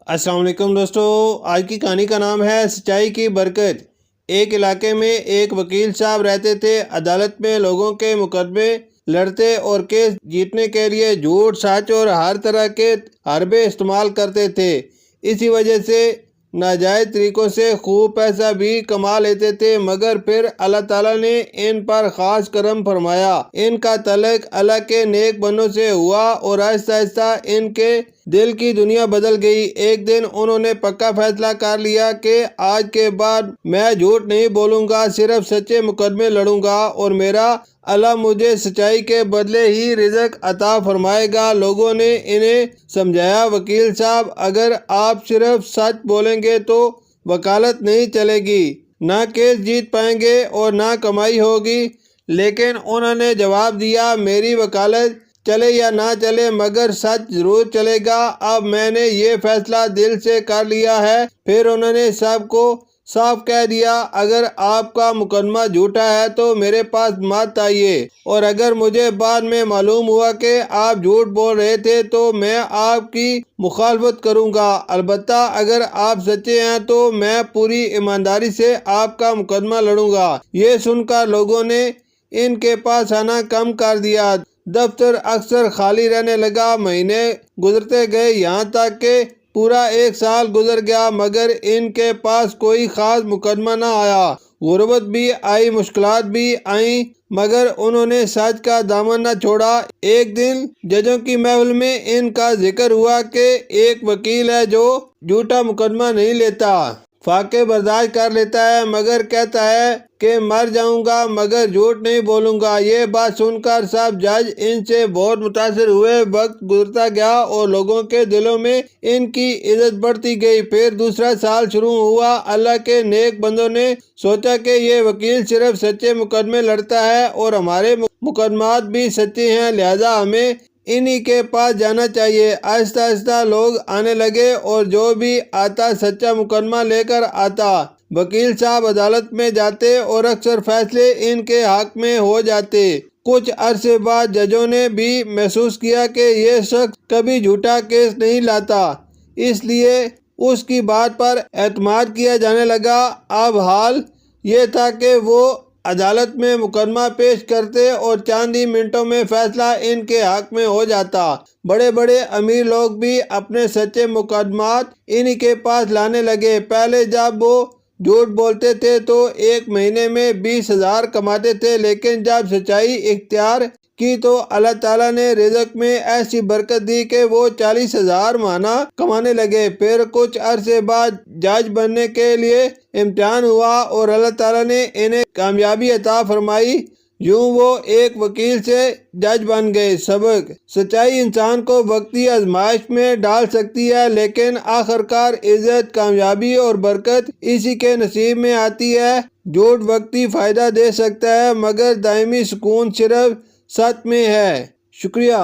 السلام علیکم دوستو، آج کی کہانی کا نام ہے سچائی کی برکت۔ ایک علاقے میں ایک وکیل صاحب رہتے تھے۔ عدالت میں لوگوں کے مقدمے لڑتے اور کیس جیتنے کے لیے جھوٹ، سچ اور ہر طرح کے حربے استعمال کرتے تھے۔ اسی وجہ سے ناجائز طریقوں سے خوب پیسہ بھی کما لیتے تھے، مگر پھر اللہ تعالیٰ نے ان پر خاص کرم فرمایا۔ ان کا تعلق اللہ کے نیک بندوں سے ہوا اور آہستہ آہستہ ان کے دل کی دنیا بدل گئی۔ ایک دن انہوں نے پکا فیصلہ کر لیا کہ آج کے بعد میں جھوٹ نہیں بولوں گا، صرف سچے مقدمے لڑوں گا اور میرا اللہ مجھے سچائی کے بدلے ہی رزق عطا فرمائے گا۔ لوگوں نے انہیں سمجھایا، وکیل صاحب اگر آپ صرف سچ بولیں گے تو وکالت نہیں چلے گی، نہ کیس جیت پائیں گے اور نہ کمائی ہوگی۔ لیکن انہوں نے جواب دیا، میری وکالت چلے یا نہ چلے مگر سچ ضرور چلے گا۔ اب میں نے یہ فیصلہ دل سے کر لیا ہے۔ پھر انہوں نے سب کو صاف کہہ دیا، اگر آپ کا مقدمہ جھوٹا ہے تو میرے پاس مت آئیے، اور اگر مجھے بعد میں معلوم ہوا کہ آپ جھوٹ بول رہے تھے تو میں آپ کی مخالفت کروں گا۔ البتہ اگر آپ سچے ہیں تو میں پوری ایمانداری سے آپ کا مقدمہ لڑوں گا۔ یہ سن کر لوگوں نے ان کے پاس آنا کم کر دیا۔ دفتر اکثر خالی رہنے لگا۔ مہینے گزرتے گئے، یہاں تک کہ پورا 1 سال گزر گیا مگر ان کے پاس کوئی خاص مقدمہ نہ آیا۔ غربت بھی آئی، مشکلات بھی آئیں، مگر انہوں نے سچ کا دامن نہ چھوڑا۔ ایک دن ججوں کی محفل میں ان کا ذکر ہوا کہ ایک وکیل ہے جو جھوٹا مقدمہ نہیں لیتا، فاقے برداشت کر لیتا ہے، مگر کہتا ہے کہ مر جاؤں گا مگر جھوٹ نہیں بولوں گا۔ یہ بات سن کر سب جج ان سے بہت متاثر ہوئے۔ وقت گزرتا گیا اور لوگوں کے دلوں میں ان کی عزت بڑھتی گئی۔ پھر دوسرا سال شروع ہوا۔ اللہ کے نیک بندوں نے سوچا کہ یہ وکیل صرف سچے مقدمے لڑتا ہے اور ہمارے مقدمات بھی سچے ہیں، لہذا ہمیں انہی کے پاس جانا چاہیے۔ آہستہ آہستہ لوگ آنے لگے اور جو بھی آتا سچا مقدمہ لے کر آتا۔ وکیل صاحب عدالت میں جاتے اور اکثر فیصلے ان کے حق میں ہو جاتے۔ کچھ عرصے بعد ججوں نے بھی محسوس کیا کہ یہ شخص کبھی جھوٹا کیس نہیں لاتا، اس لیے اس کی بات پر اعتماد کیا جانے لگا۔ اب حال یہ تھا کہ وہ عدالت میں مقدمہ پیش کرتے اور چند ہی منٹوں میں فیصلہ ان کے حق میں ہو جاتا۔ بڑے بڑے امیر لوگ بھی اپنے سچے مقدمات انہی کے پاس لانے لگے۔ پہلے جب وہ جھوٹ بولتے تھے تو ایک مہینے میں 20,000 کماتے تھے، لیکن جب سچائی اختیار کی تو اللہ تعالیٰ نے رزق میں ایسی برکت دی کہ وہ 40,000 ماہانہ کمانے لگے۔ پھر کچھ عرصے بعد جج بننے کے لیے امتحان ہوا اور اللہ تعالیٰ نے انہیں کامیابی عطا فرمائی۔ یوں وہ ایک وکیل سے جج بن گئے۔ سبق: سچائی انسان کو وقتی آزمائش میں ڈال سکتی ہے، لیکن آخرکار عزت، کامیابی اور برکت اسی کے نصیب میں آتی ہے۔ جھوٹ وقتی فائدہ دے سکتا ہے مگر دائمی سکون صرف سچ میں ہے۔ شکریہ۔